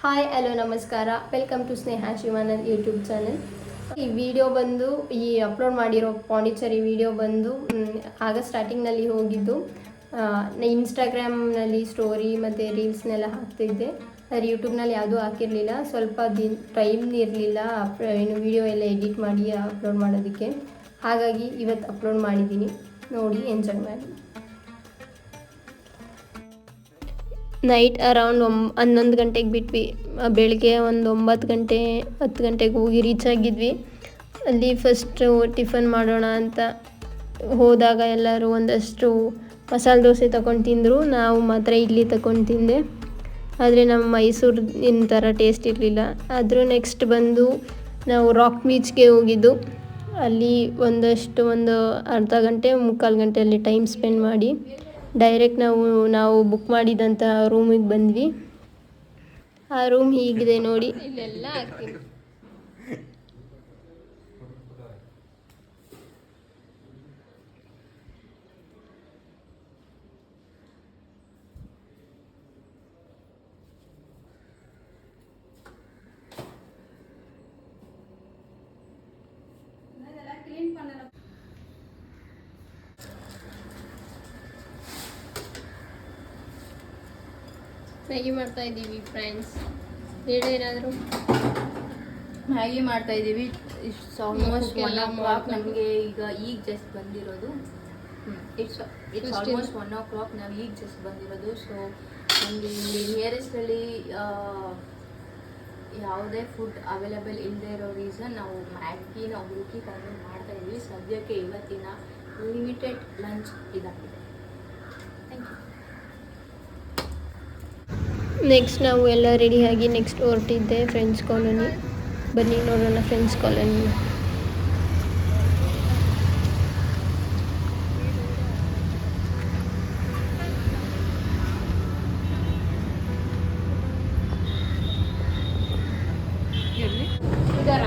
Hi hello ನಮಸ್ಕಾರ, welcome to Sneha Shivanand YouTube channel. ಈ video ಬಂದು ಅಪ್ಲೋಡ್ ಮಾಡಿರೋ ಪಾಂಡಿಚೇರಿ ವಿಡಿಯೋ ಬಂದು ಆಗಸ್ಟ್ ಸ್ಟಾರ್ಟಿಂಗ್ನಲ್ಲಿ ಹೋಗಿದ್ದು. ಇನ್ಸ್ಟಾಗ್ರಾಮ್ನಲ್ಲಿ ಸ್ಟೋರಿ ಮತ್ತು ರೀಲ್ಸ್ನೆಲ್ಲ ಹಾಕ್ತಿದ್ದೆ. ಆದರೆ ಯೂಟ್ಯೂಬ್ನಲ್ಲಿ ಯಾವುದೂ ಹಾಕಿರಲಿಲ್ಲ. ಸ್ವಲ್ಪ ಟೈಮ್ ಇರಲಿಲ್ಲ ವಿಡಿಯೋ ಎಲ್ಲ ಎಡಿಟ್ ಮಾಡಿ ಅಪ್ಲೋಡ್ ಮಾಡೋದಕ್ಕೆ. ಹಾಗಾಗಿ ಇವತ್ತು ಅಪ್ಲೋಡ್ ಮಾಡಿದ್ದೀನಿ, ನೋಡಿ ಎಂಜಾಯ್ ಮಾಡಿ. ನೈಟ್ ಅರೌಂಡ್ 11 ಗಂಟೆಗೆ ಬಿಟ್ವಿ. ಬೆಳಗ್ಗೆ ಒಂದು 9 ಗಂಟೆ 10 ಗಂಟೆಗೆ ಹೋಗಿ ರೀಚ್ ಆಗಿದ್ವಿ. ಅಲ್ಲಿ ಫಸ್ಟು ಟಿಫನ್ ಮಾಡೋಣ ಅಂತ ಹೋದಾಗ ಎಲ್ಲರೂ ಒಂದಷ್ಟು ಮಸಾಲೆ ದೋಸೆ ತಗೊಂಡು ತಿಂದರು. ನಾವು ಮಾತ್ರ ಇಡ್ಲಿ ತಗೊಂಡು ತಿಂದೆ. ಆದರೆ ನಮ್ಮ ಮೈಸೂರಿನ ಥರ ಟೇಸ್ಟ್ ಇರಲಿಲ್ಲ. ಆದರೂ ನೆಕ್ಸ್ಟ್ ಬಂದು ನಾವು ರಾಕ್ ಬೀಚ್ಗೆ ಹೋಗಿದ್ದು. ಅಲ್ಲಿ ಒಂದು ಅರ್ಧ ಗಂಟೆ ಮುಕ್ಕಾಲು ಗಂಟೆಯಲ್ಲಿ ಟೈಮ್ ಸ್ಪೆಂಡ್ ಮಾಡಿ ಡೈರೆಕ್ಟ್ ನಾವು ಬುಕ್ ಮಾಡಿದಂಥ ರೂಮಿಗೆ ಬಂದ್ವಿ. ಆ ರೂಮ್ ಹೀಗಿದೆ ನೋಡಿ. ಇಲ್ಲೆಲ್ಲ ಹಾಕ್ತೀನಿ. ಮ್ಯಾಗಿ ಮಾಡ್ತಾ ಇದ್ದೀವಿ ಫ್ರೆಂಡ್ಸ್. ಏನಾದರೂ ಮ್ಯಾಗಿ ಮಾಡ್ತಾ ಇದ್ದೀವಿ. It's almost 1 o'clock. ನಮಗೆ ಈಗ ಜಸ್ಟ್ ಬಂದಿರೋದು. It's almost 1 o'clock. ನಾವು ಈಗ ಜಸ್ಟ್ ಬಂದಿರೋದು. ಸೊ ನಮಗೆ ಇಲ್ಲಿ ನಿಯರೆಸ್ಟಲ್ಲಿ ಯಾವುದೇ ಫುಡ್ ಅವೈಲೇಬಲ್ ಇಲ್ಲದೆ ಇರೋ ರೀಸನ್ ನಾವು ಮ್ಯಾಗಿನ ಹುಡುಕಿಕೊಂಡು ಮಾಡ್ತಾ ಇದ್ದೀವಿ. ಸದ್ಯಕ್ಕೆ ಇವತ್ತಿನ ಲಿಮಿಟೆಡ್ ಲಂಚ್ ಇದಾಗಿದೆ. Thank you. ನೆಕ್ಸ್ಟ್ ನಾವು ಎಲ್ಲ ರೆಡಿಯಾಗಿ ನೆಕ್ಸ್ಟ್ ಹೊರಟಿದ್ದೆ ಫ್ರೆಂಡ್ಸ್ ಕಾಲೋನಿ. ಬನ್ನಿ ನೋಡೋಣ ಫ್ರೆಂಡ್ಸ್ ಕಾಲೋನಿ.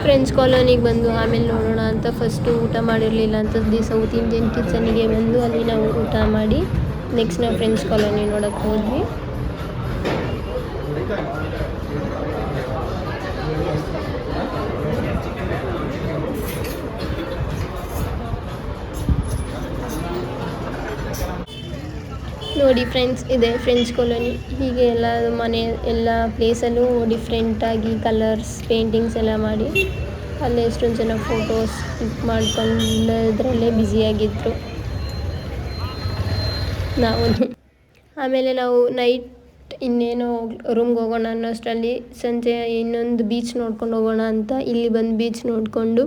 ಫ್ರೆಂಡ್ಸ್ ಕಾಲೋನಿಗೆ ಬಂದು ಆಮೇಲೆ ನೋಡೋಣ ಅಂತ ಫಸ್ಟು ಊಟ ಮಾಡಿರಲಿಲ್ಲ ಅಂತ ಸೌತ್ ಇಂಡಿಯನ್ ಕಿಚನ್ಗೆ ಬಂದು ಅಲ್ಲಿ ನಾವು ಊಟ ಮಾಡಿ ನೆಕ್ಸ್ಟ್ ನಾವು ಫ್ರೆಂಡ್ಸ್ ಕಾಲೋನಿ ನೋಡೋಕ್ಕೆ ಹೋದ್ವಿ. ನೋಡಿ ಫ್ರೆಂಡ್ಸ್, ಇದೆ ಫ್ರೆಂಡ್ಸ್ ಕಾಲೋನಿ. ಹೀಗೆ ಎಲ್ಲ ಮನೆ ಎಲ್ಲ ಪ್ಲೇಸಲ್ಲೂ ಡಿಫ್ರೆಂಟಾಗಿ ಕಲರ್ಸ್ ಪೇಂಟಿಂಗ್ಸ್ ಎಲ್ಲ ಮಾಡಿ ಅಲ್ಲೇ ಎಷ್ಟೊಂದು ಜನ ಫೋಟೋಸ್ ಕ್ಲಿಕ್ ಮಾಡ್ಕೊಂಡದ್ರಲ್ಲೇ ಬ್ಯುಸಿಯಾಗಿದ್ದರು. ಆಮೇಲೆ ನಾವು ನೈಟ್ ಇನ್ನೇನೋ ರೂಮ್ಗೆ ಹೋಗೋಣ ಅನ್ನೋಷ್ಟರಲ್ಲಿ ಸಂಜೆ ಇನ್ನೊಂದು ಬೀಚ್ ನೋಡ್ಕೊಂಡು ಹೋಗೋಣ ಅಂತ ಇಲ್ಲಿ ಬಂದು ಬೀಚ್ ನೋಡಿಕೊಂಡು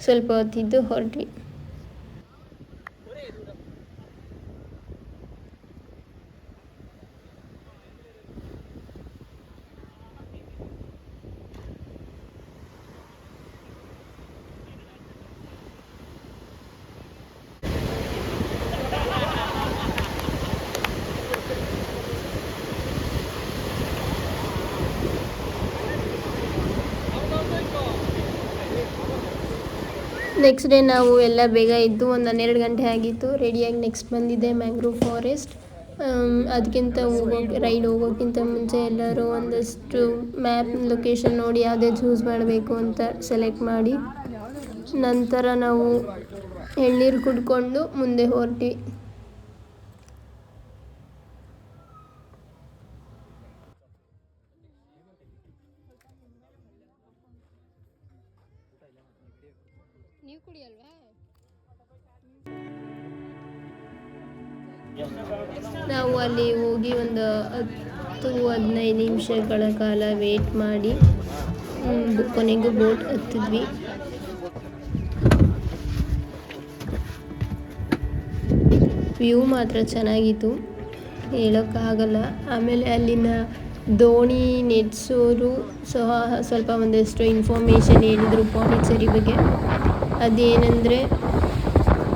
ಸ್ವಲ್ಪ ಹೊತ್ತಿದ್ದು ಹೊರಟ್ವಿ. ನೆಕ್ಸ್ಟ್ ಡೇ ನಾವು ಎಲ್ಲ ಬೇಗ ಇದ್ದು ಒಂದು 12 ಗಂಟೆ ಆಗಿತ್ತು. ರೆಡಿಯಾಗಿ ನೆಕ್ಸ್ಟ್ ಬಂದಿದ್ದೆ ಮ್ಯಾಂಗ್ರೋವ್ ಫಾರೆಸ್ಟ್. ಅದಕ್ಕಿಂತ ರೈಡ್ ಹೋಗೋಕ್ಕಿಂತ ಮುಂಚೆ ಎಲ್ಲರೂ ಒಂದಷ್ಟು ಮ್ಯಾಪ್ ಲೊಕೇಶನ್ ನೋಡಿ ಯಾವುದೇ ಚೂಸ್ ಮಾಡಬೇಕು ಅಂತ ಸೆಲೆಕ್ಟ್ ಮಾಡಿ ನಂತರ ನಾವು ಎಳ್ನೀರು ಕುಡ್ಕೊಂಡು ಮುಂದೆ ಹೊರಟ್ವಿ. ನೀವು ಕುಡಿಯಲ್ವಾ? ನಾವು ಅಲ್ಲಿ ಹೋಗಿ ಒಂದು 10-15 ನಿಮಿಷಗಳ ಕಾಲ ವೇಟ್ ಮಾಡಿ ಕೊನೆಗೂ ಬೋಟ್ ಹತ್ತಿದ್ವಿ. ವ್ಯೂ ಮಾತ್ರ ಚೆನ್ನಾಗಿತ್ತು, ಹೇಳೋಕ್ಕಾಗಲ್ಲ. ಆಮೇಲೆ ಅಲ್ಲಿನ ದೋಣಿ ನೆಟ್ಸೋರು ಸಹ ಸ್ವಲ್ಪ ಒಂದಷ್ಟು ಇನ್ಫಾರ್ಮೇಷನ್ ಹೇಳಿದರು ಪಾಂಡಿಚೇರಿ ಬಗ್ಗೆ. ಅದೇನೆಂದರೆ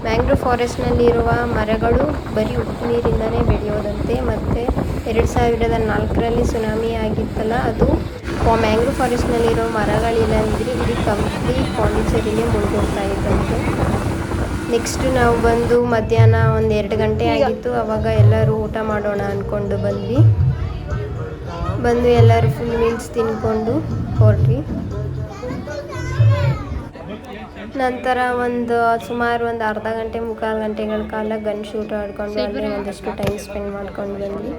ಮ್ಯಾಂಗ್ರೋವ್ ಫಾರೆಸ್ಟ್ನಲ್ಲಿರುವ ಮರಗಳು ಬರೀ ಉಪ್ಪು ನೀರಿಂದನೇ ಬೆಳೆಯೋದಂತೆ. ಮತ್ತು 2004ರಲ್ಲಿ ಸುನಾಮಿ ಆಗಿತ್ತಲ್ಲ, ಅದು ಮ್ಯಾಂಗ್ರೋವ್ ಫಾರೆಸ್ಟ್ನಲ್ಲಿರೋ ಮರಗಳಿಲ್ಲ ಅಂದರೆ ಇಡೀ ಕಂಪ್ಲೀಟ್ ಪಾಂಡಿಚೇರಿನೇ ಮುಳುಗೋಗ್ತಾ ಇದ್ದಂತೆ. ನೆಕ್ಸ್ಟು ನಾವು ಬಂದು ಮಧ್ಯಾಹ್ನ 1-2 ಗಂಟೆ ಆಗಿತ್ತು. ಆವಾಗ ಎಲ್ಲರೂ ಊಟ ಮಾಡೋಣ ಅಂದ್ಕೊಂಡು ಬಂದ್ವಿ. ಬಂದು ಎಲ್ಲರೂ ಫುಲ್ ಮೀಲ್ಸ್ ತಿನ್ಕೊಂಡು ಹೊರಟ್ವಿ. ನಂತರ ಸುಮಾರು ಒಂದು ಅರ್ಧ ಗಂಟೆ ಮುಕ್ಕಾಲು ಗಂಟೆಗಳ ಕಾಲ ಗನ್ ಶೂಟ್ ಆಡಿಕೊಂಡು ಅಲ್ಲಿ ಒಂದಷ್ಟು ಟೈಮ್ ಸ್ಪೆಂಡ್ ಮಾಡ್ಕೊಂಡು ಬಂದ್ವಿ.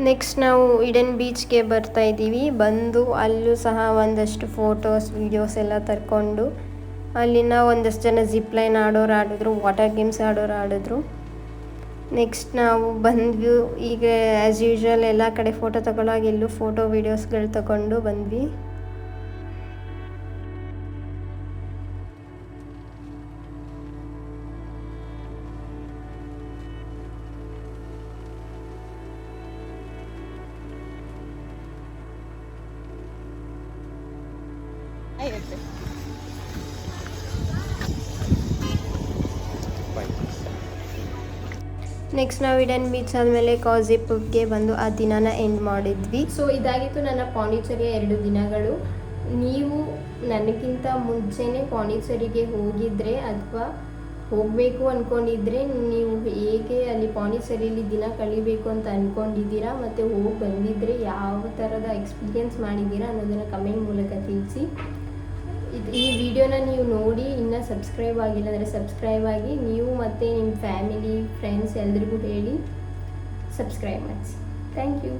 ನೆಕ್ಸ್ಟ್ ನಾವು ಈಡನ್ ಬೀಚ್ಗೆ ಬರ್ತಾ ಇದ್ದೀವಿ. ಬಂದು ಅಲ್ಲೂ ಸಹ ಒಂದಷ್ಟು ಫೋಟೋಸ್ ವಿಡಿಯೋಸ್ ಎಲ್ಲ ತರ್ಕೊಂಡು ಅಲ್ಲಿನ ಒಂದಷ್ಟು ಜನ ಜಿಪ್ ಲೈನ್ ಆಡಿದ್ರು, ವಾಟರ್ ಗೇಮ್ಸ್ ಆಡಿದ್ರು. ನೆಕ್ಸ್ಟ್ ನಾವು ಬಂದ್ವಿ. ಈಗ ಆ್ಯಸ್ ಯೂಶ್ವಲ್ ಎಲ್ಲ ಕಡೆ ಫೋಟೋ ತಗೊಳ್ಳೋವಾಗ ಎಲ್ಲೂ ಫೋಟೋ ವೀಡಿಯೋಸ್ಗಳು ತಗೊಂಡು ಬಂದ್ವಿ. ನೆಕ್ಸ್ಟ್ ನಾವು ಈಡನ್ ಬೀಚ್ ಆದಮೇಲೆ ಕಾಜಿಪುರ್ಗೆ ಬಂದು ಆ ದಿನಾನ ಎಂಡ್ ಮಾಡಿದ್ವಿ. ಸೊ ಇದಾಗಿತ್ತು ನನ್ನ ಪಾಂಡಿಚೇರಿಯ 2 ದಿನಗಳು. ನೀವು ನನಗಿಂತ ಮುಂಚೆನೇ ಪಾಂಡಿಚೇರಿಗೆ ಹೋಗಿದ್ರೆ ಅಥವಾ ಹೋಗಬೇಕು ಅಂದ್ಕೊಂಡಿದ್ರೆ ನೀವು ಹೇಗೆ ಅಲ್ಲಿ ಪಾಂಡಿಚೇರಿಯಲ್ಲಿ ದಿನ ಕಳಿಬೇಕು ಅಂತ ಅಂದ್ಕೊಂಡಿದ್ದೀರಾ ಮತ್ತು ಹೋಗಿ ಬಂದಿದ್ದರೆ ಯಾವ ಥರದ ಎಕ್ಸ್ಪೀರಿಯೆನ್ಸ್ ಮಾಡಿದ್ದೀರಾ ಅನ್ನೋದನ್ನು ಕಮೆಂಟ್ ಮೂಲಕ ತಿಳಿಸಿ. ಈ ವಿಡಿಯೋನ ನೀವು ನೋಡಿ ಇನ್ನೂ ಸಬ್ಸ್ಕ್ರೈಬ್ ಆಗಿಲ್ಲ ಅಂದರೆ ಸಬ್ಸ್ಕ್ರೈಬ್ ಆಗಿ, ನೀವು ಮತ್ತು ನಿಮ್ಮ ಫ್ಯಾಮಿಲಿ ಫ್ರೆಂಡ್ಸ್ ಎಲ್ರಿಗೂ ಹೇಳಿ ಸಬ್ಸ್ಕ್ರೈಬ್ ಮಾಡಿಸಿ. Thank you.